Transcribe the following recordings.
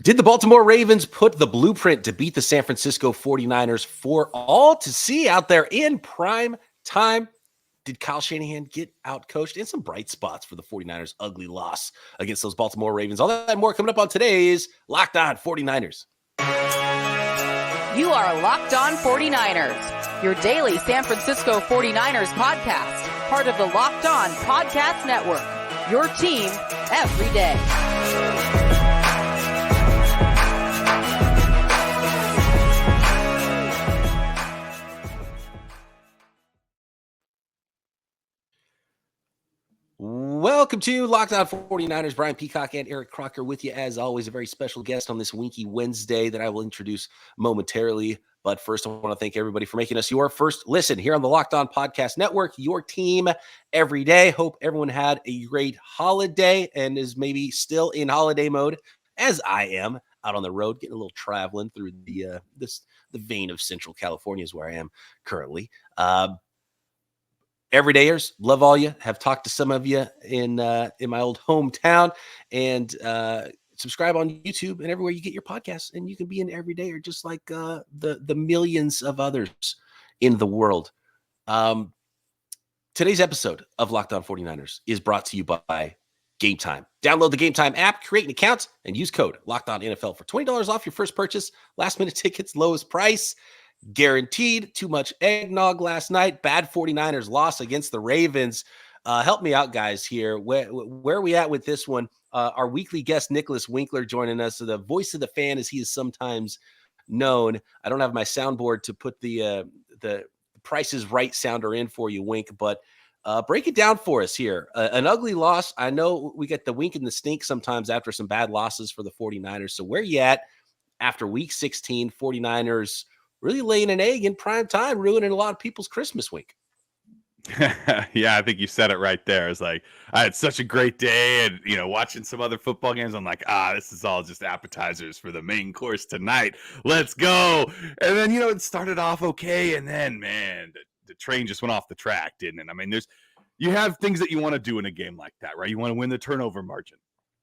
Did the Baltimore Ravens put the blueprint to beat the San Francisco 49ers for all to see out there in prime time? Did Kyle Shanahan get outcoached? And some bright spots for the 49ers' ugly loss against those Baltimore Ravens. All that and more coming up on today's Locked On 49ers. You are Locked On 49ers, your daily San Francisco 49ers podcast, part of the Locked On Podcast Network, your team every day. Welcome to Locked On 49ers. Brian Peacock and Eric Crocker with you as always. A very special guest on this Winky Wednesday that I will introduce momentarily. But first, I want to thank everybody for making us your first listen here on the Locked On Podcast Network, your team every day. Hope everyone had a great holiday and is maybe still in holiday mode, as I am, out on the road, getting a little traveling through the vein of Central California is where I am currently. Everydayers, love all you. Have talked to some of you in my old hometown, and subscribe on YouTube and everywhere you get your podcasts. And you can be an everydayer just like the millions of others in the world. Today's episode of Locked On 49ers is brought to you by Gametime. Download the Gametime app, create an account, and use code LOCKEDONNFL for $20 off your first purchase. Last minute tickets, lowest price. Guaranteed. Too much eggnog last night. Bad 49ers loss against the Ravens. Help me out, guys, here. Where are we at with this one? Our weekly guest, Nicholas Winkler, joining us. So the voice of the fan, as he is sometimes known. I don't have my soundboard to put the Price is Right sounder in for you, Wink, but break it down for us here. An ugly loss. I know we get the wink and the stink sometimes after some bad losses for the 49ers. So where are you at after week 16, 49ers really laying an egg in prime time, ruining a lot of people's Christmas week? Yeah, I think you said it right there. It's like, I had such a great day, and watching some other football games, I'm like, this is all just appetizers for the main course tonight. Let's go. And then it started off okay, and then man, the train just went off the track, didn't it? I mean, you have things that you want to do in a game like that, right? You want to win the turnover margin.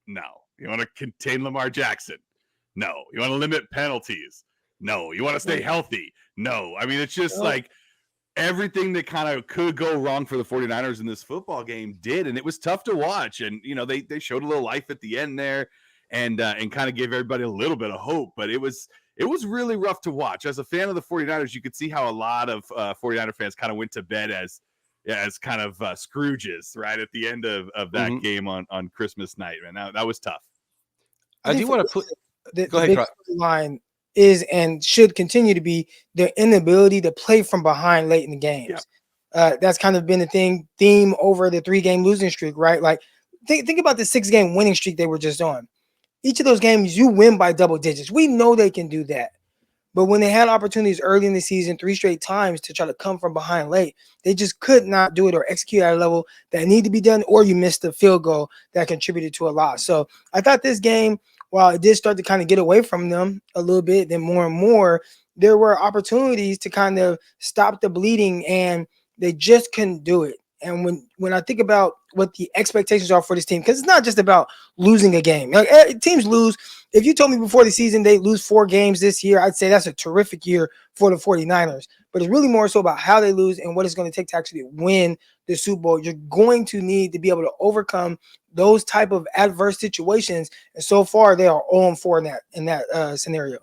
No. You want to contain Lamar Jackson. No. You want to limit penalties. No. You want to stay healthy. No. I mean, it's just like everything that kind of could go wrong for the 49ers in this football game did, and it was tough to watch. And they showed a little life at the end there, and kind of gave everybody a little bit of hope. But it was really rough to watch. As a fan of the 49ers, you could see how a lot of 49er fans kind of went to bed as kind of Scrooges right at the end of that game on Christmas night. Man, that was tough. I do want to put the big line is and should continue to be their inability to play from behind late in the games. Yep. That's kind of been the theme over the 3-game losing streak, right? Like think about the 6-game winning streak they were just on. Each of those games, you win by double digits. We know they can do that. But when they had opportunities early in the season, 3 straight times to try to come from behind late, they just could not do it or execute at a level that needed to be done, or you missed the field goal that contributed to a loss. So I thought this game, while it did start to kind of get away from them a little bit, then more and more, there were opportunities to kind of stop the bleeding, and they just couldn't do it. And when I think about what the expectations are for this team, because it's not just about losing a game. Like, teams lose. If you told me before the season they lose 4 games this year, I'd say that's a terrific year for the 49ers. But it's really more so about how they lose and what it's going to take to actually win the Super Bowl. You're going to need to be able to overcome those type of adverse situations. And so far, they are 0-4 in that scenario.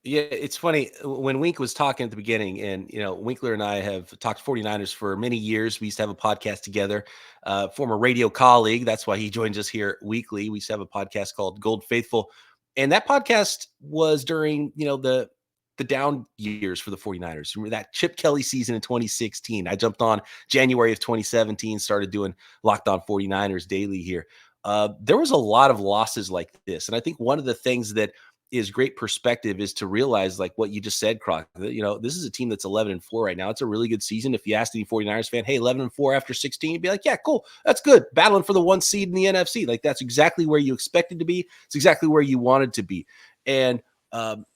Yeah, it's funny when Wink was talking at the beginning, and Winkler and I have talked 49ers for many years. We used to have a podcast together, former radio colleague. That's why he joins us here weekly. We used to have a podcast called Gold Faithful, and that podcast was during the down years for the 49ers. Remember that Chip Kelly season in 2016? I jumped on January of 2017, started doing Locked On 49ers daily here. There was a lot of losses like this, and I think one of the things that is great perspective is to realize, like what you just said, Croc, that, this is a team that's 11-4 right now. It's a really good season. If you asked any 49ers fan, hey, 11-4 after 16, you'd be like, yeah, cool. That's good. Battling for the 1 seed in the NFC. Like, that's exactly where you expected to be. It's exactly where you wanted to be. And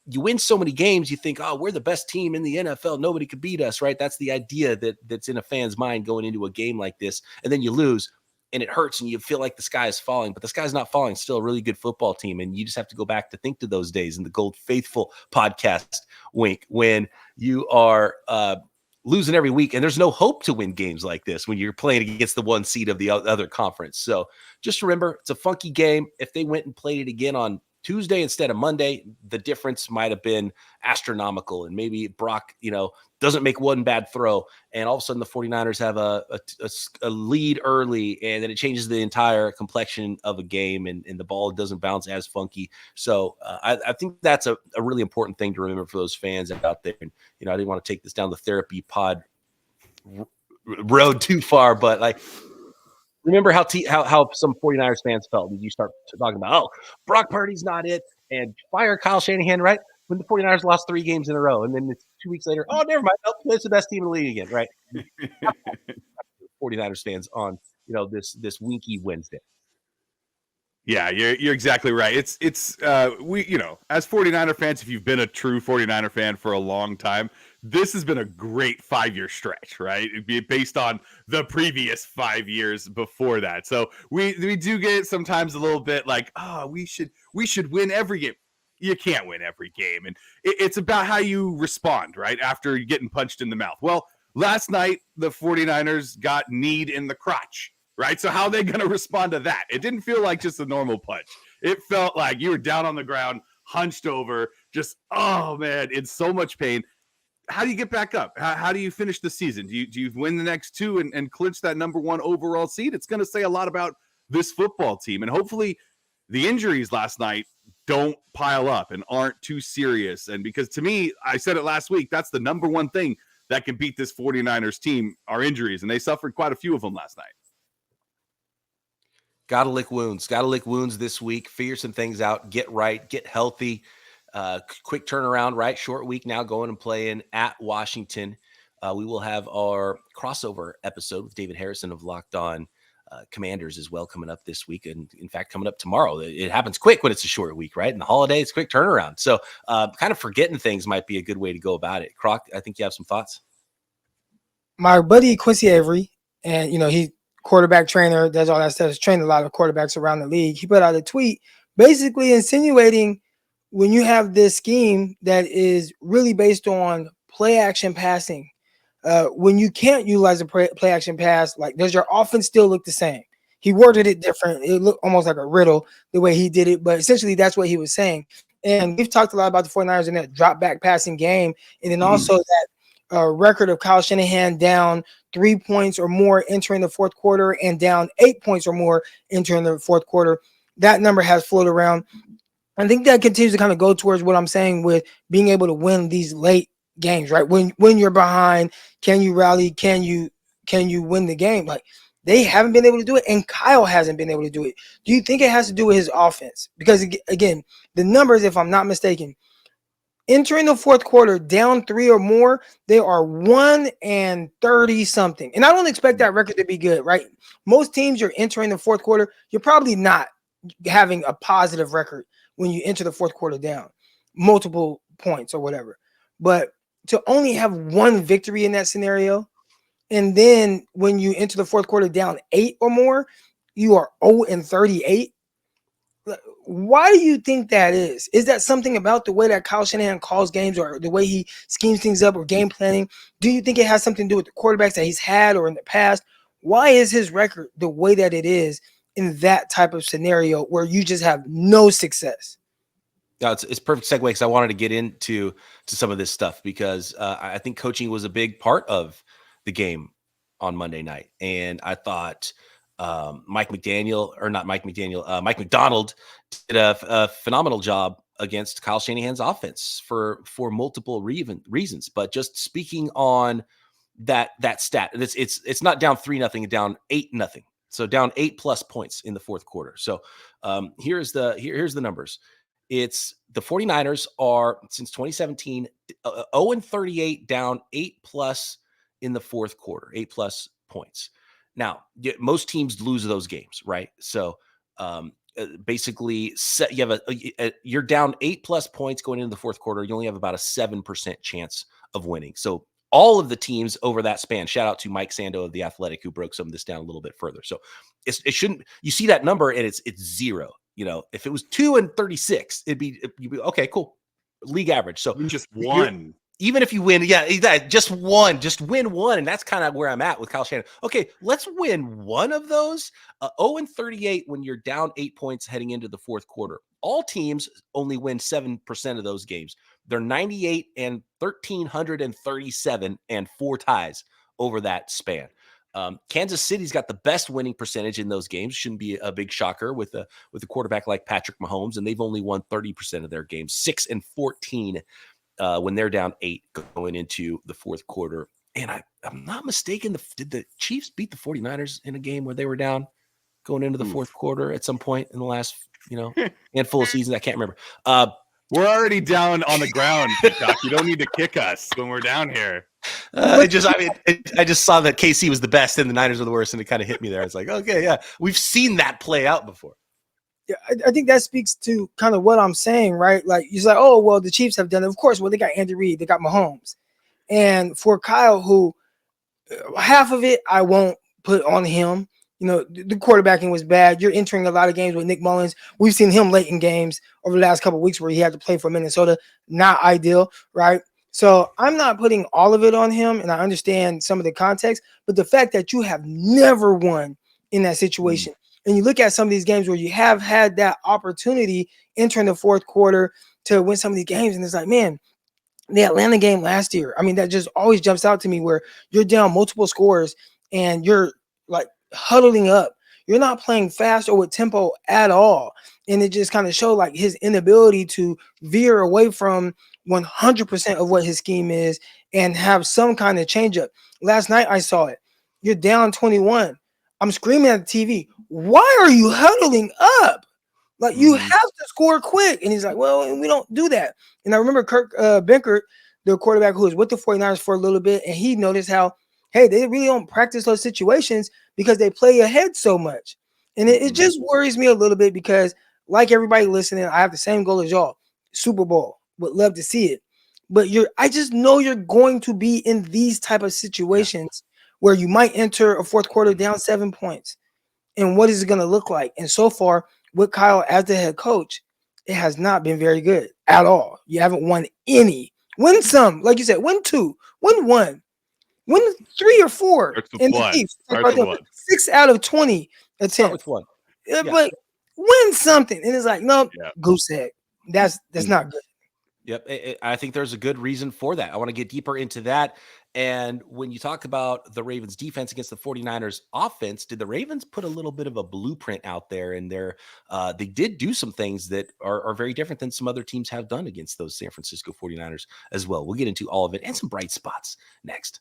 you win so many games, you think, oh, we're the best team in the NFL. Nobody could beat us, right? That's the idea that's in a fan's mind going into a game like this. And then you lose. and it hurts and you feel like the sky is falling, but the sky's not falling. It's still a really good football team. And you just have to go back to think to those days in the Gold Faithful podcast, Wink, when you are losing every week and there's no hope to win games like this when you're playing against the one seed of the other conference. So just remember, it's a funky game. If they went and played it again on Tuesday instead of Monday, the difference might have been astronomical. And maybe Brock, doesn't make one bad throw, and all of a sudden the 49ers have a lead early, and then it changes the entire complexion of a game, and the ball doesn't bounce as funky. So I think that's a really important thing to remember for those fans out there. And, I didn't want to take this down the therapy pod road too far, but like, remember how some 49ers fans felt when you start talking about, Brock Purdy's not it, and fire Kyle Shanahan, right? When the 49ers lost 3 games in a row, and then 2 weeks later, never mind, it's the best team in the league again, right? 49ers fans on, this winky Wednesday. Yeah, you're exactly right. It's we, as 49er fans, if you've been a true 49er fan for a long time, this has been a great 5-year stretch, right? It'd be based on the previous 5 years before that. So we do get sometimes a little bit like, we should win every game. You can't win every game. And it's about how you respond, right? After getting punched in the mouth. Well, last night, the 49ers got kneed in the crotch, right? So how are they going to respond to that? It didn't feel like just a normal punch. It felt like you were down on the ground, hunched over, just, in so much pain. How do you get back up? How do you finish the season? Do you win the next 2 and clinch that number 1 overall seed? It's going to say a lot about this football team. And hopefully the injuries last night don't pile up and aren't too serious. And because to me, I said it last week, that's the number 1 thing that can beat this 49ers team are injuries. And they suffered quite a few of them last night. Got to lick wounds this week. Figure some things out. Get right. Get healthy. Quick turnaround, right? Short week now, going and playing at Washington. We will have our crossover episode with David Harrison of Locked On Commanders as well coming up this week. And in fact, coming up tomorrow. It happens quick when it's a short week, right? And the holidays, quick turnaround. So kind of forgetting things might be a good way to go about it. Croc, I think you have some thoughts. My buddy Quincy Avery, and he quarterback trainer, does all that stuff, has trained a lot of quarterbacks around the league. He put out a tweet basically insinuating when you have this scheme that is really based on play action passing, when you can't utilize a play action pass, like, does your offense still look the same? He worded it different. It looked almost like a riddle the way he did it, but essentially that's what he was saying. And we've talked a lot about the 49ers in that drop back passing game. And then also that record of Kyle Shanahan down 3 points or more entering the fourth quarter and down 8 points or more entering the fourth quarter. That number has floated around. I think that continues to kind of go towards what I'm saying with being able to win these late games, right? When you're behind, can you rally? Can you win the game? Like, they haven't been able to do it, and Kyle hasn't been able to do it. Do you think it has to do with his offense? Because again, the numbers, if I'm not mistaken, entering the fourth quarter down 3 or more, they are 1-30 something. And I don't expect that record to be good, right? Most teams, you're entering the fourth quarter, you're probably not having a positive record when you enter the fourth quarter down multiple points or whatever. But to only have 1 victory in that scenario, and then when you enter the fourth quarter down 8 or more, you are 0-38. Why do you think that is? Is that something about the way that Kyle Shanahan calls games or the way he schemes things up or game planning? Do you think it has something to do with the quarterbacks that he's had or in the past? Why is his record the way that it is in that type of scenario where you just have no success? No, it's perfect segue because I wanted to get into some of this stuff because I think coaching was a big part of the game on Monday night. And I thought Mike McDonald did a phenomenal job against Kyle Shanahan's offense for multiple reasons. But just speaking on that stat, it's not down 3-0, down 8-0. So down 8+ points in the fourth quarter. So here's the numbers. It's the 49ers are since 2017 0-38, down 8+ in the fourth quarter, 8+ points. Now, most teams lose those games, right? So basically, you have you're down 8+ points going into the fourth quarter. You only have about a 7% chance of winning. So all of the teams over that span. Shout out to Mike Sando of The Athletic, who broke some of this down a little bit further. So it shouldn't, you see that number and it's 0. If it was 2 and 36, you'd be okay, cool. League average. So just one. Even if you win, just win one. And that's kind of where I'm at with Kyle Shanahan. Okay, let's win one of those. 0 and 38 when you're down 8 points heading into the fourth quarter. All teams only win 7% of those games. They're 98 and 1,337 and 4 ties over that span. Kansas City's got the best winning percentage in those games. Shouldn't be a big shocker with a quarterback like Patrick Mahomes, and they've only won 30% of their games. 6 and 14 when they're down 8 going into the fourth quarter. And I'm not mistaken, did the Chiefs beat the 49ers in a game where they were down going into the fourth quarter at some point in the last handful of seasons? I can't remember. We're already down on the ground, Peacock. You don't need to kick us when we're down here. I just saw that KC was the best and the Niners were the worst, and it kind of hit me there. It's like, okay, yeah, we've seen that play out before. Yeah, I think that speaks to kind of what I'm saying, right? Like, you're like, oh, well, the Chiefs have done it. Of course, well, they got Andy Reid, they got Mahomes. And for Kyle, who half of it I won't put on him. The quarterbacking was bad. You're entering a lot of games with Nick Mullins. We've seen him late in games over the last couple of weeks where he had to play for Minnesota. Not ideal, right? So I'm not putting all of it on him, and I understand some of the context, but the fact that you have never won in that situation, and you look at some of these games where you have had that opportunity entering the fourth quarter to win some of these games, and it's like, man, the Atlanta game last year, I mean, that just always jumps out to me where you're down multiple scores and you're like huddling up. You're not playing fast or with tempo at all. And it just kind of showed like his inability to veer away from 100% of what his scheme is and have some kind of change up. Last night I saw it. You're down 21. I'm screaming at the TV. Why are you huddling up? Like, you have to score quick. And he's like, well, we don't do that. And I remember Kirk Benkert, the quarterback who was with the 49ers for a little bit, and he noticed how, hey, they really don't practice those situations because they play ahead so much. And it just worries me a little bit because, like everybody listening, I have the same goal as y'all. Super Bowl. Would love to see it. But I just know you're going to be in these type of situations where you might enter a fourth quarter down 7 points. And what is it going to look like? And so far, with Kyle as the head coach, it has not been very good at all. You haven't won any. Win some, like you said, win 2, win 1, win 3 or 4 in the Chiefs. 6 out of 20 attempts. But win something. And it's like, no, goose egg. That's not good. Yep. I think there's a good reason for that. I want to get deeper into that. And when you talk about the Ravens defense against the 49ers offense, did the Ravens put a little bit of a blueprint out there? And they did do some things that are very different than some other teams have done against those San Francisco 49ers as well. We'll get into all of it and some bright spots next.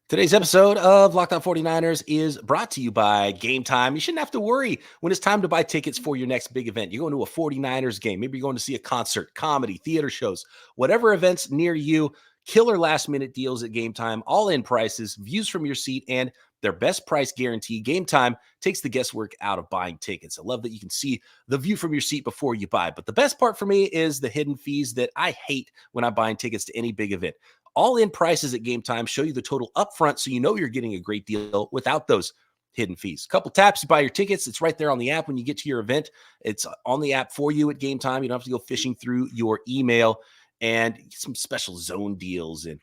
Today's episode of Locked On 49ers is brought to you by Gametime. You shouldn't have to worry when it's time to buy tickets for your next big event. You're going to a 49ers game. Maybe you're going to see a concert, comedy, theater shows, whatever events near you. Killer last-minute deals at Gametime, all-in prices, views from your seat, and their best price guarantee. Gametime takes the guesswork out of buying tickets. I love that you can see the view from your seat before you buy. But the best part for me is the hidden fees that I hate when I'm buying tickets to any big event. All-in prices at Gametime show you the total upfront, so you know you're getting a great deal without those hidden fees. Couple taps, you buy your tickets. It's right there on the app when you get to your event. It's on the app for you at Gametime. You don't have to go fishing through your email. And you get some special zone deals and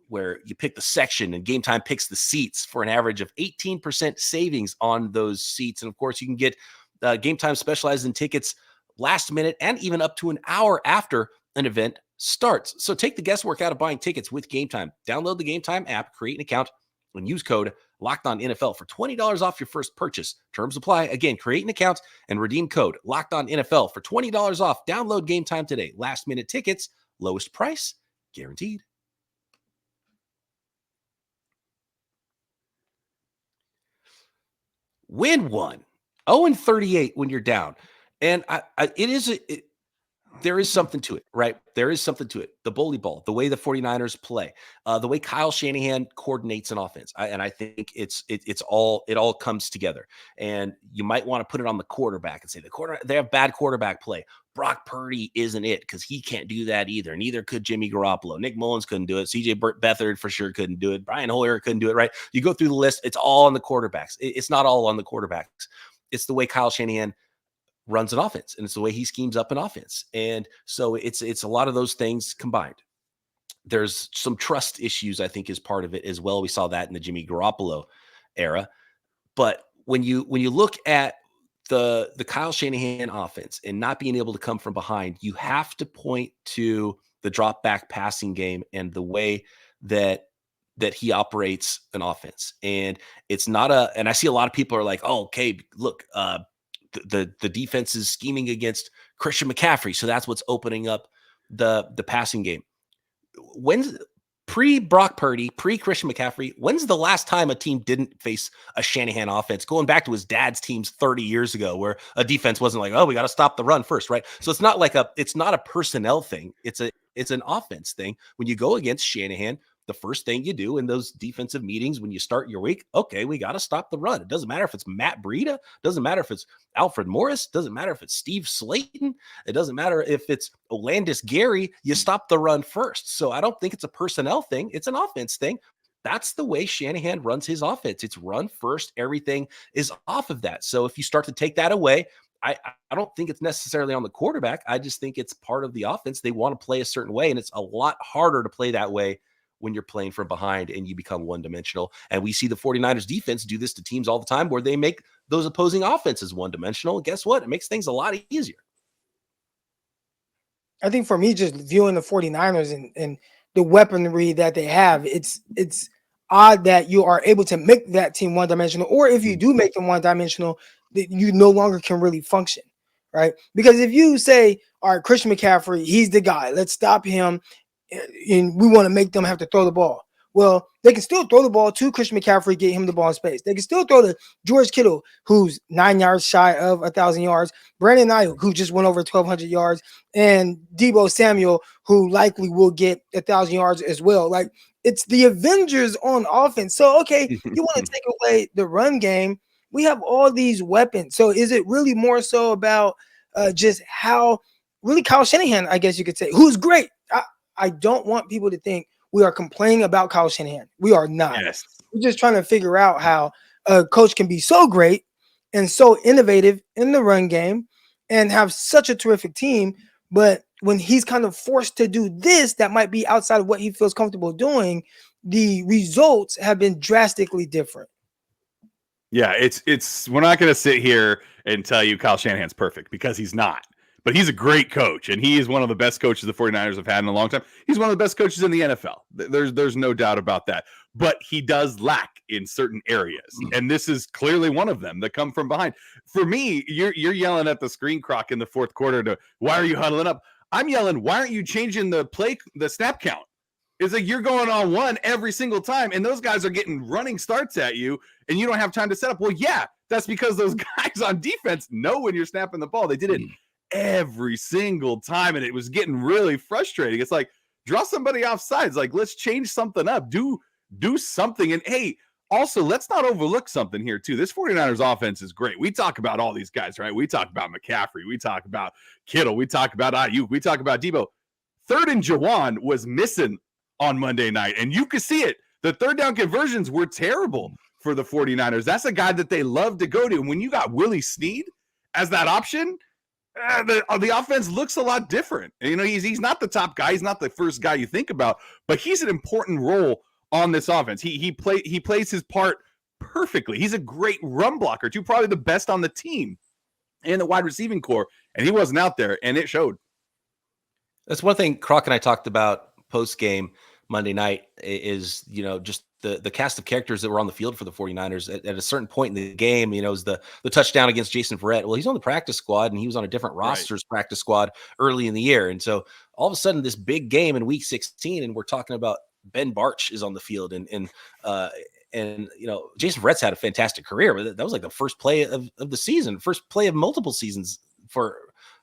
where you pick the section and Gametime picks the seats for an average of 18% savings on those seats. And of course, you can get Gametime specialized in tickets last minute and even up to an hour after an event starts. So take the guesswork out of buying tickets with Gametime. Download the Gametime app, create an account, and use code LOCKEDONNFL for $20 off your first purchase. Terms apply. Again, create an account and redeem code LOCKEDONNFL for $20 off. Download Gametime today. Last minute tickets, lowest price guaranteed. Win one. 0 and 38 when you're down. And there is something to it, right? There is something to it. The bully ball, the way the 49ers play, the way Kyle Shanahan coordinates an offense. I think it all comes together. And you might want to put it on the quarterback and say they have bad quarterback play. Brock Purdy isn't it because he can't do that either. Neither could Jimmy Garoppolo. Nick Mullins couldn't do it. CJ Beathard for sure couldn't do it. Brian Hoyer couldn't do it, right? You go through the list. It's all on the quarterbacks. It's not all on the quarterbacks. It's the way Kyle Shanahan runs an offense, and it's the way he schemes up an offense. And so it's a lot of those things combined. There's some trust issues, I think, is part of it as well. We saw that in the Jimmy Garoppolo era. But when you look at the Kyle Shanahan offense and not being able to come from behind, you have to point to the drop back passing game and the way that he operates an offense. And it's not and I see a lot of people are like, oh, okay, look, the defense is scheming against Christian McCaffrey. So that's what's opening up the passing game. When's pre-Brock Purdy, pre-Christian McCaffrey, when's the last time a team didn't face a Shanahan offense? Going back to his dad's teams 30 years ago, where a defense wasn't like, oh, we got to stop the run first, right? So it's not a personnel thing. It's an offense thing. When you go against Shanahan, the first thing you do in those defensive meetings when you start your week, okay, we got to stop the run. It doesn't matter if it's Matt Breida. It doesn't matter if it's Alfred Morris. It doesn't matter if it's Steve Slayton. It doesn't matter if it's Olandis Gary. You stop the run first. So I don't think it's a personnel thing. It's an offense thing. That's the way Shanahan runs his offense. It's run first. Everything is off of that. So if you start to take that away, I don't think it's necessarily on the quarterback. I just think it's part of the offense. They want to play a certain way, and it's a lot harder to play that way when you're playing from behind and you become one-dimensional. And we see the 49ers defense do this to teams all the time where they make those opposing offenses one-dimensional. Guess what? It makes things a lot easier. I think for me, just viewing the 49ers and the weaponry that they have, it's odd that you are able to make that team one-dimensional, or if you do make them one-dimensional, you no longer can really function, right? Because if you say, all right, Christian McCaffrey, he's the guy, let's stop him, and we want to make them have to throw the ball. Well, they can still throw the ball to Christian McCaffrey, get him the ball in space. They can still throw to George Kittle, who's 9 yards shy of 1,000 yards, Brandon Ayuk, who just went over 1,200 yards, and Deebo Samuel, who likely will get 1,000 yards as well. Like, it's the Avengers on offense. So, okay, you want to take away the run game. We have all these weapons. So is it really more so about just how really Kyle Shanahan, I guess you could say, who's great? I don't want people to think we are complaining about Kyle Shanahan. We are not. Yes. We're just trying to figure out how a coach can be so great and so innovative in the run game and have such a terrific team. But when he's kind of forced to do this, that might be outside of what he feels comfortable doing, the results have been drastically different. Yeah, it's we're not going to sit here and tell you Kyle Shanahan's perfect, because he's not. But he's a great coach, and he is one of the best coaches the 49ers have had in a long time. He's one of the best coaches in the NFL. There's no doubt about that. But he does lack in certain areas, and this is clearly one of them that come from behind. For me, you're yelling at the screen, Croc, in the fourth quarter to, why are you huddling up? I'm yelling, why aren't you changing the snap count? It's like you're going on one every single time, and those guys are getting running starts at you, and you don't have time to set up. Well, yeah, that's because those guys on defense know when you're snapping the ball. They did it every single time, and it was getting really frustrating. It's like, draw somebody off sides. Like, let's change something up. Do something. And hey, also, let's not overlook something here too. This 49ers offense is great. We talk about all these guys, right? We talk about McCaffrey. We talk about Kittle. We talk about Ayuk. We talk about Deebo. Third and Jawan was missing on Monday night, and you could see it. The third down conversions were terrible for the 49ers. That's a guy that they love to go to. And when you got Willie Snead as that option, the offense looks a lot different. And, you know, he's not the top guy. He's not the first guy you think about, but he's an important role on this offense. He plays his part perfectly. He's a great run blocker too, probably the best on the team and the wide receiving core. And he wasn't out there, and it showed. That's one thing Croc and I talked about post game Monday night is, you know, just the cast of characters that were on the field for the 49ers at a certain point in the game. You know, is the touchdown against Jason Verrett. Well, he's on the practice squad, and he was on a different roster's practice squad early in the year. And so all of a sudden this big game in week 16, and we're talking about Ben Barch is on the field, and you know, Jason Verrett's had a fantastic career, but that was like the first play of the season, first play of multiple seasons for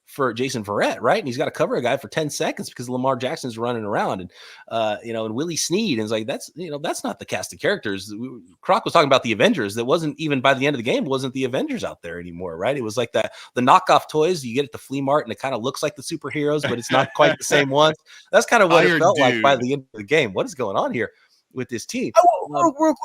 for Jason Verrett, right? And he's got to cover a guy for 10 seconds because Lamar Jackson's running around, and and Willie Snead, and it's like that's not the cast of characters. Croc was talking about the Avengers. That wasn't even by the end of the game, wasn't the Avengers out there anymore, right? It was like the knockoff toys you get at the flea mart, and it kind of looks like the superheroes, but it's not quite the same ones. That's kind of what it felt like by the end of the game. What is going on here with this team? Real quick.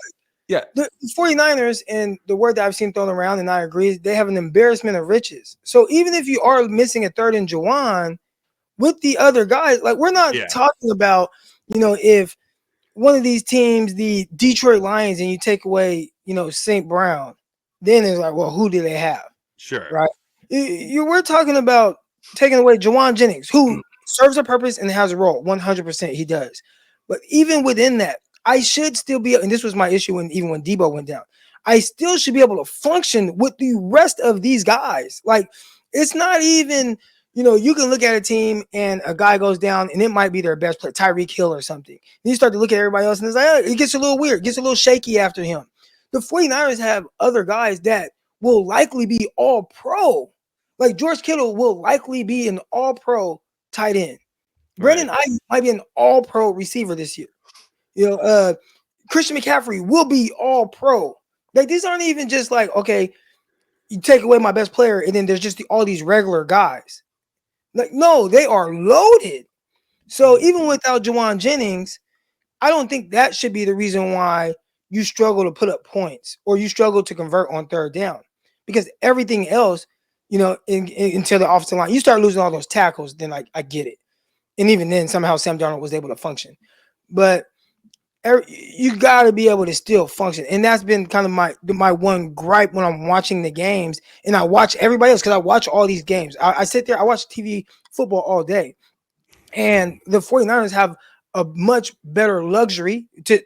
Yeah. The 49ers, and the word that I've seen thrown around, and I agree, they have an embarrassment of riches. So even if you are missing a third and Juwan with the other guys, like we're not talking about, if one of these teams, the Detroit Lions, and you take away, St. Brown, then it's like, well, who do they have? Sure. Right. We're talking about taking away Juwan Jennings, who serves a purpose and has a role. 100% he does. But even within that, I should still be, and this was my issue even when Debo went down, I still should be able to function with the rest of these guys. Like, it's not even, you can look at a team and a guy goes down and it might be their best player, Tyreek Hill or something. And you start to look at everybody else and it's like, it gets a little weird, gets a little shaky after him. The 49ers have other guys that will likely be all pro. Like George Kittle will likely be an all pro tight end. Brandon Ayuk might be an all pro receiver this year. Christian McCaffrey will be all pro. Like, these aren't even just like, okay, you take away my best player and then there's just all these regular guys. Like, no, they are loaded. So even without Juwan Jennings, I don't think that should be the reason why you struggle to put up points or you struggle to convert on third down, because everything else, until the offensive line, you start losing all those tackles, then I get it. And even then, somehow Sam Darnold was able to function. But you got to be able to still function. And that's been kind of my one gripe when I'm watching the games, and I watch everybody else because I watch all these games. I sit there, I watch TV football all day. And the 49ers have a much better luxury to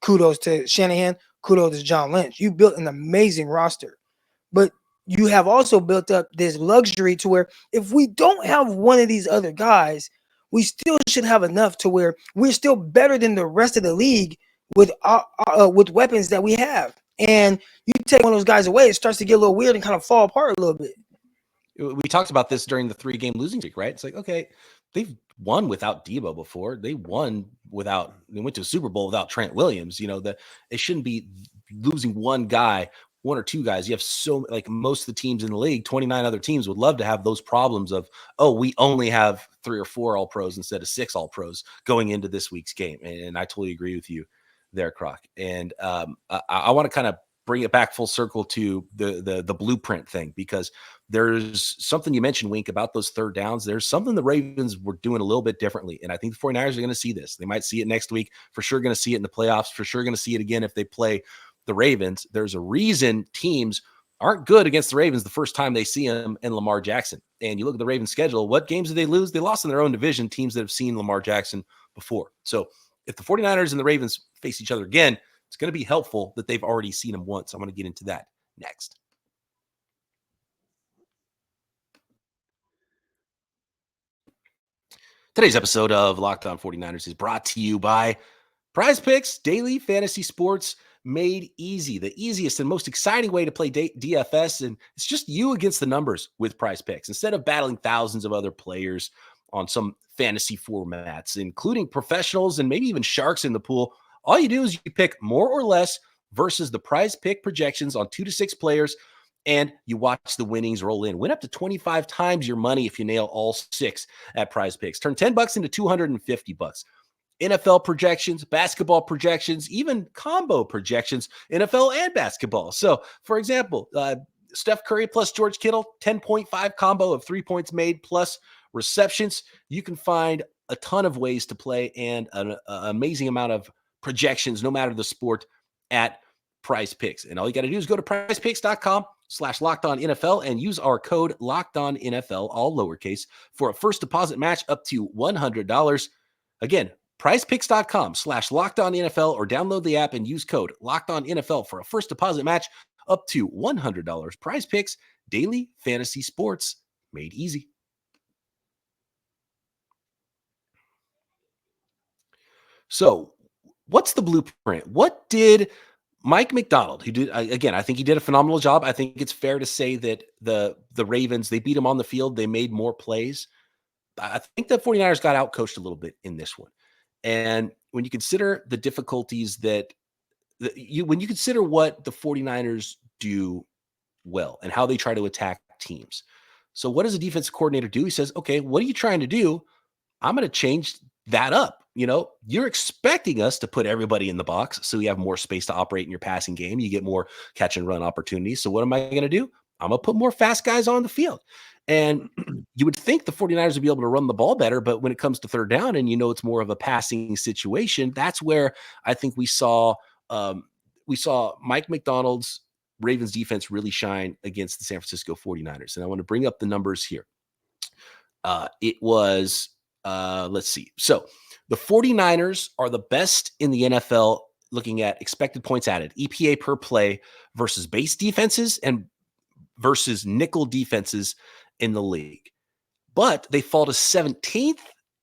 kudos to Shanahan, kudos to John Lynch. You built an amazing roster. But you have also built up this luxury to where if we don't have one of these other guys, we still should have enough to where we're still better than the rest of the league with weapons that we have. And you take one of those guys away, it starts to get a little weird and kind of fall apart a little bit. We talked about this during the 3-game losing streak, right? It's like, okay, they've won without Debo before. They went to a Super Bowl without Trent Williams. It shouldn't be losing one or two guys. You have most of the teams in the league, 29 other teams would love to have those problems of, we only have 3 or 4 all pros instead of 6 all pros going into this week's game. And I totally agree with you there, Croc. And I want to kind of bring it back full circle to the blueprint thing, because there's something you mentioned, Wink, about those third downs. There's something the Ravens were doing a little bit differently. And I think the 49ers are going to see this. They might see it next week, for sure going to see it in the playoffs, for sure going to see it again if they play the Ravens. There's a reason teams aren't good against the Ravens the first time they see them and Lamar Jackson. And you look at the Ravens schedule, what games did they lose? They lost in their own division, teams that have seen Lamar Jackson before. So if the 49ers and the Ravens face each other again, it's going to be helpful that they've already seen him once. I'm going to get into that next. Today's episode of Locked On 49ers is brought to you by PrizePicks, daily fantasy sports made easy. The easiest and most exciting way to play DFS, and it's just you against the numbers with PrizePicks. Instead of battling thousands of other players on some fantasy formats, including professionals and maybe even sharks in the pool, all you do is you pick more or less versus the PrizePick projections on 2 to 6 players, and you watch the winnings roll in. Win up to 25 times your money if you nail all 6 at PrizePicks. Turn $10 into $250. NFL projections, basketball projections, even combo projections, NFL and basketball. So, for example, Steph Curry plus George Kittle, 10.5 combo of 3 points made plus receptions. You can find a ton of ways to play and an amazing amount of projections, no matter the sport, at PrizePicks. And all you got to do is go to prizepicks.com/LockedOnNFL and use our code LockedOnNFL, all lowercase, for a first deposit match up to $100. Again, prizepicks.com/LockedOnNFL, or download the app and use code LockedOnNFL for a first deposit match up to $100. PrizePicks, daily fantasy sports made easy. So, what's the blueprint? What did Mike Macdonald, who did, again, I think he did a phenomenal job. I think it's fair to say that the Ravens, they beat him on the field. They made more plays. I think the 49ers got outcoached a little bit in this one. And when you consider the difficulties when you consider what the 49ers do well and how they try to attack teams. So what does a defensive coordinator do? He says, okay, what are you trying to do? I'm going to change that up. You're expecting us to put everybody in the box so you have more space to operate in your passing game. You get more catch and run opportunities. So what am I going to do? I'm going to put more fast guys on the field. And you would think the 49ers would be able to run the ball better, but when it comes to third down and it's more of a passing situation, that's where I think we saw Mike Macdonald's Ravens defense really shine against the San Francisco 49ers. And I want to bring up the numbers here. It was, let's see. So the 49ers are the best in the NFL looking at expected points added, EPA per play versus base defenses and versus nickel defenses in the league. But they fall to 17th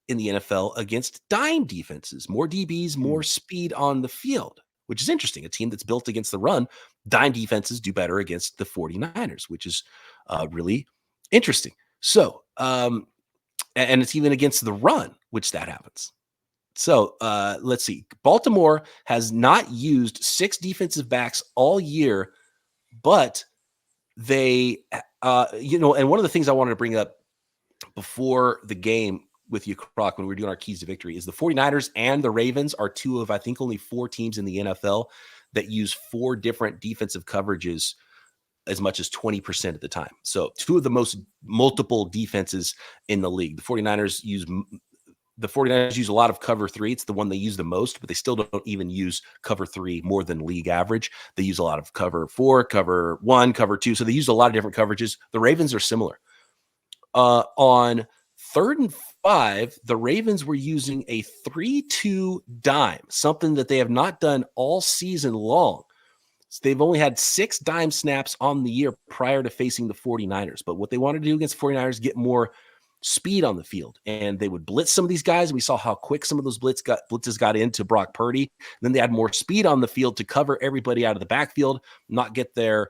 in the NFL against dime defenses, more DBs, more speed on the field, which is interesting. A team that's built against the run, dime defenses do better against the 49ers, which is really interesting. So, and it's even against the run, which that happens. So let's see. Baltimore has not used 6 defensive backs all year, but they, and one of the things I wanted to bring up before the game with you, Croc, when we were doing our keys to victory, is the 49ers and the Ravens are 2 of, I think, only 4 teams in the NFL that use 4 different defensive coverages as much as 20% of the time. So 2 of the most multiple defenses in the league. The 49ers use a lot of cover 3. It's the one they use the most, but they still don't even use cover 3 more than league average. They use a lot of cover 4, cover 1, cover 2. So they use a lot of different coverages. The Ravens are similar. On 3rd and 5, the Ravens were using a 3-2 dime, something that they have not done all season long. So they've only had 6 dime snaps on the year prior to facing the 49ers. But what they wanted to do against the 49ers, get more speed on the field, and they would blitz some of these guys. We saw how quick some of those blitzes got into Brock Purdy. Then they had more speed on the field to cover everybody out of the backfield, not get their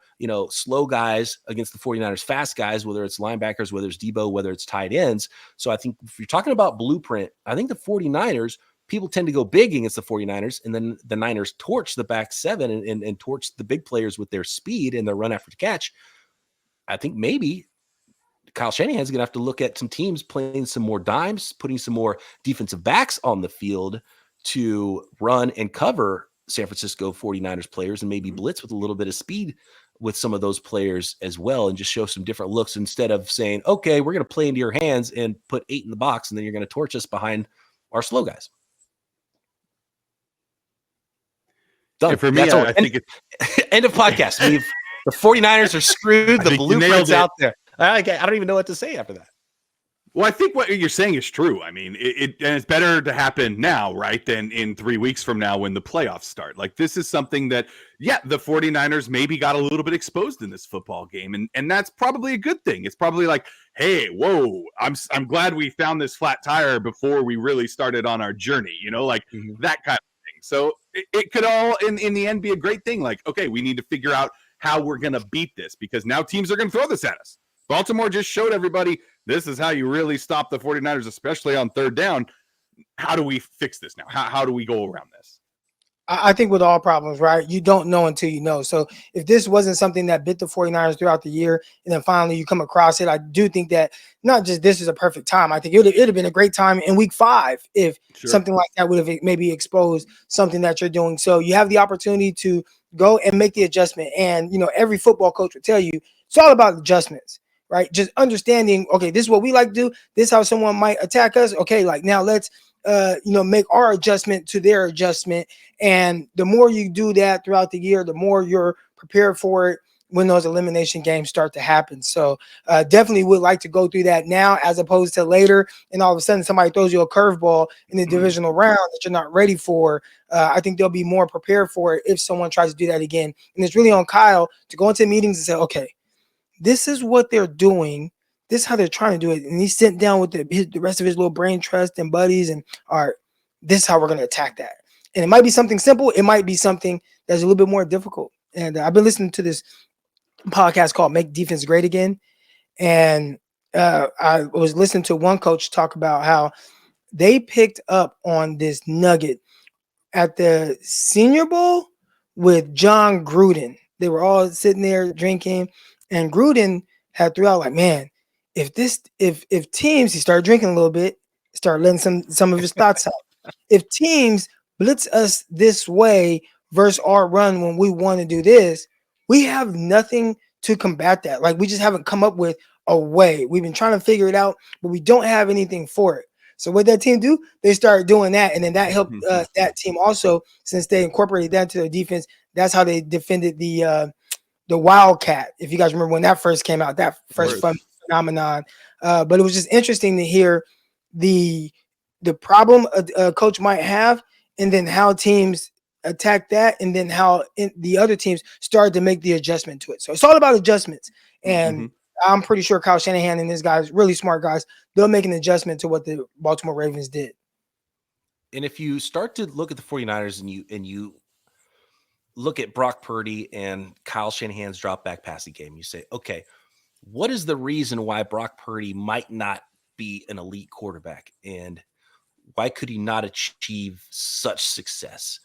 slow guys against the 49ers fast guys, whether it's linebackers, whether it's Debo, whether it's tight ends. So I think if you're talking about blueprint, I think the 49ers, people tend to go big against the 49ers, and then the Niners torch the back 7 and torch the big players with their speed and their run after catch. I think maybe Kyle Shanahan is going to have to look at some teams playing some more dimes, putting some more defensive backs on the field to run and cover San Francisco 49ers players, and maybe blitz with a little bit of speed with some of those players as well, and just show some different looks instead of saying, okay, we're going to play into your hands and put 8 in the box, and then you're going to torch us behind our slow guys. Done. Yeah, for me, I think it's end of podcast. The 49ers are screwed. The blueprint's out there. I don't even know what to say after that. Well, I think what you're saying is true. I mean, and it's better to happen now, right, than in 3 weeks from now when the playoffs start. Like, this is something that, the 49ers maybe got a little bit exposed in this football game, and that's probably a good thing. It's probably like, hey, whoa, I'm glad we found this flat tire before we really started on our journey, that kind of thing. So it could all, in the end, be a great thing. Like, okay, we need to figure out how we're going to beat this, because now teams are going to throw this at us. Baltimore just showed everybody this is how you really stop the 49ers, especially on 3rd down. How do we fix this now? How do we go around this? I think with all problems, right, you don't know until you know. So if this wasn't something that bit the 49ers throughout the year, and then finally you come across it, I do think that not just this is a perfect time. I think it would have been a great time in week 5 if something like that would have maybe exposed something that you're doing. So you have the opportunity to go and make the adjustment. And, every football coach would tell you it's all about adjustments. Right, just understanding. Okay, this is what we like to do. This is how someone might attack us. Okay, like now let's make our adjustment to their adjustment. And the more you do that throughout the year, the more you're prepared for it when those elimination games start to happen. So definitely would like to go through that now as opposed to later. And all of a sudden somebody throws you a curveball in the divisional round that you're not ready for. I think they'll be more prepared for it if someone tries to do that again. And it's really on Kyle to go into meetings and say, okay, this is what they're doing. This is how they're trying to do it. And he's sitting down with the rest of his little brain trust and buddies and, all right, this is how we're going to attack that. And it might be something simple. It might be something that's a little bit more difficult. And I've been listening to this podcast called Make Defense Great Again. And I was listening to one coach talk about how they picked up on this nugget at the Senior Bowl with John Gruden. They were all sitting there drinking, and Gruden had threw out like, man, if teams, he started drinking a little bit, started letting some of his thoughts out. If teams blitz us this way versus our run when we want to do this, we have nothing to combat that. Like, we just haven't come up with a way. We've been trying to figure it out, but we don't have anything for it. So what that team do? They started doing that, and then that helped that team also, since they incorporated that into their defense. That's how they defended the Wildcat. If you guys remember when that first came out, that first phenomenon. But it was just interesting to hear the problem a coach might have, and then how teams attack that, and then how the other teams started to make the adjustment to it. So it's all about adjustments, and I'm pretty sure Kyle Shanahan and his guys, really smart guys, they'll make an adjustment to what the Baltimore Ravens did. And if you start to look at the 49ers and you look at Brock Purdy and Kyle Shanahan's drop back passing game, you say, okay, what is the reason why Brock Purdy might not be an elite quarterback? And why could he not achieve such success?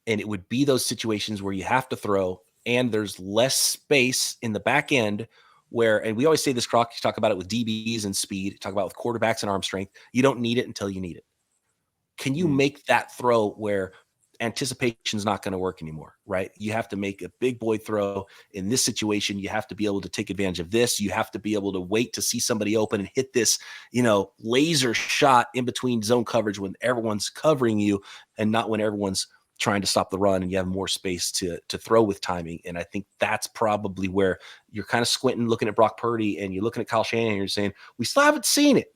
And it would be those situations where you have to throw and there's less space in the back end where, and we always say this, Croc, you talk about it with DBs and speed, talk about with quarterbacks and arm strength. You don't need it until you need it. Can you make that throw where anticipation is not going to work anymore, right? You have to make a big boy throw in this situation. You have to be able to take advantage of this. You have to be able to wait to see somebody open and hit this, laser shot in between zone coverage when everyone's covering you and not when everyone's trying to stop the run and you have more space to throw with timing. And I think that's probably where you're kind of squinting, looking at Brock Purdy and you're looking at Kyle Shanahan and you're saying, we still haven't seen it.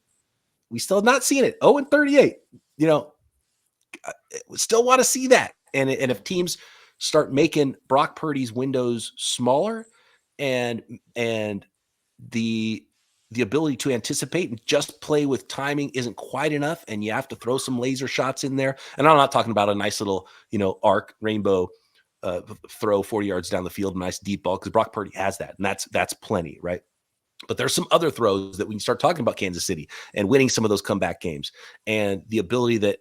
We still have not seen it. 0-38, we still want to see that. And if teams start making Brock Purdy's windows smaller and the ability to anticipate and just play with timing isn't quite enough, and you have to throw some laser shots in there. And I'm not talking about a nice little, arc rainbow throw 40 yards down the field, nice deep ball, because Brock Purdy has that, and that's plenty, right? But there's some other throws that we can start talking about Kansas City and winning some of those comeback games, and the ability that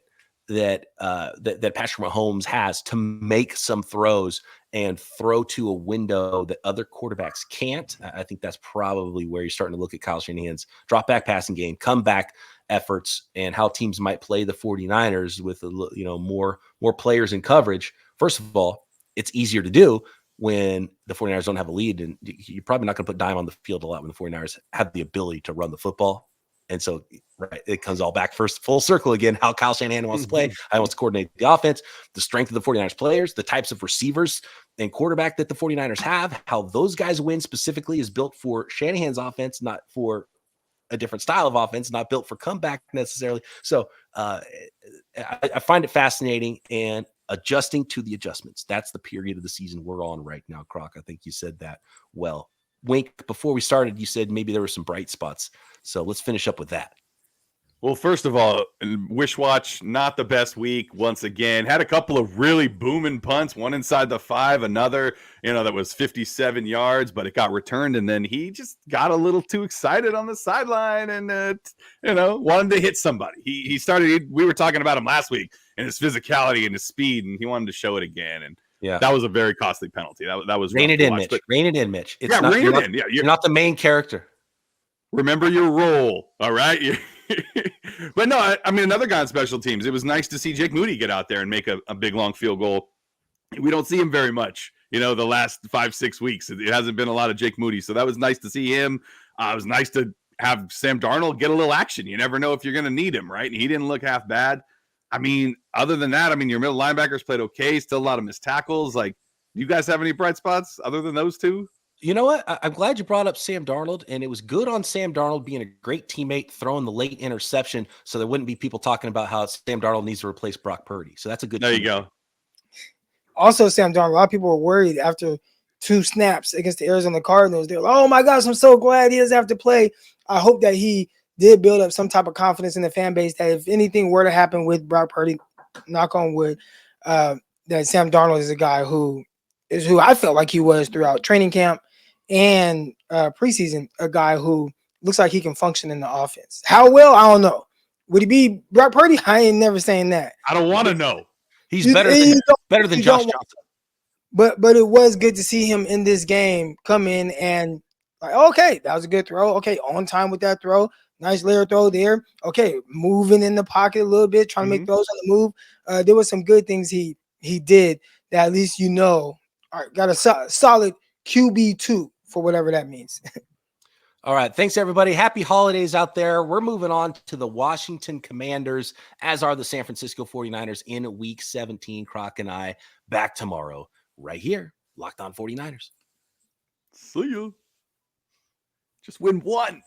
Patrick Mahomes has to make some throws and throw to a window that other quarterbacks can't. I think that's probably where you're starting to look at Kyle Shanahan's drop back passing game, comeback efforts, and how teams might play the 49ers with more players in coverage. First of all, it's easier to do when the 49ers don't have a lead, and you're probably not going to put dime on the field a lot when the 49ers have the ability to run the football. And so, right, it comes all back first full circle again, how Kyle Shanahan wants to play, how he wants to coordinate the offense, the strength of the 49ers players, the types of receivers and quarterback that the 49ers have, how those guys win specifically is built for Shanahan's offense, not for a different style of offense, not built for comeback necessarily. So I find it fascinating and adjusting to the adjustments. That's the period of the season we're on right now, Croc. I think you said that well. Wink, before we started, you said maybe there were some bright spots. So let's finish up with that. Well, first of all, Wish Watch, not the best week once again. Had a couple of really booming punts, one inside the 5, another, that was 57 yards, but it got returned. And then he just got a little too excited on the sideline and, wanted to hit somebody. He started, we were talking about him last week and his physicality and his speed, and he wanted to show it again. And yeah, that was a very costly penalty. That was rein it in, Mitch. Rein it in, Mitch. Rein it in. Yeah, you're not the main character. Remember your role, all right? But no, I mean, another guy on special teams, it was nice to see Jake Moody get out there and make a big, long field goal. We don't see him very much, the last 5-6 weeks. It hasn't been a lot of Jake Moody, so that was nice to see him. It was nice to have Sam Darnold get a little action. You never know if you're going to need him, right? And he didn't look half bad. I mean, other than that, your middle linebackers played okay. Still a lot of missed tackles. Like, do you guys have any bright spots other than those two? You know what? I'm glad you brought up Sam Darnold, and it was good on Sam Darnold being a great teammate, throwing the late interception, so there wouldn't be people talking about how Sam Darnold needs to replace Brock Purdy. So that's a good. There you go. Also, Sam Darnold, a lot of people were worried after 2 snaps against the Arizona Cardinals. They're like, "Oh my gosh, I'm so glad he doesn't have to play." I hope that he did build up some type of confidence in the fan base that if anything were to happen with Brock Purdy, knock on wood, that Sam Darnold is a guy who I felt like he was throughout training camp and preseason, a guy who looks like he can function in the offense. How well, I don't know. Would he be Brock Purdy? I ain't never saying that. I don't want to know. He's better than Josh Johnson. But it was good to see him in this game come in and like, okay, that was a good throw. Okay, on time with that throw. Nice layer throw there. Okay, moving in the pocket a little bit, trying to make throws on the move. There was some good things he did that at least all right, got a solid QB2 for whatever that means. All right. Thanks, everybody. Happy holidays out there. We're moving on to the Washington Commanders, as are the San Francisco 49ers in Week 17. Croc and I back tomorrow right here. Locked On 49ers. See you. Just win one.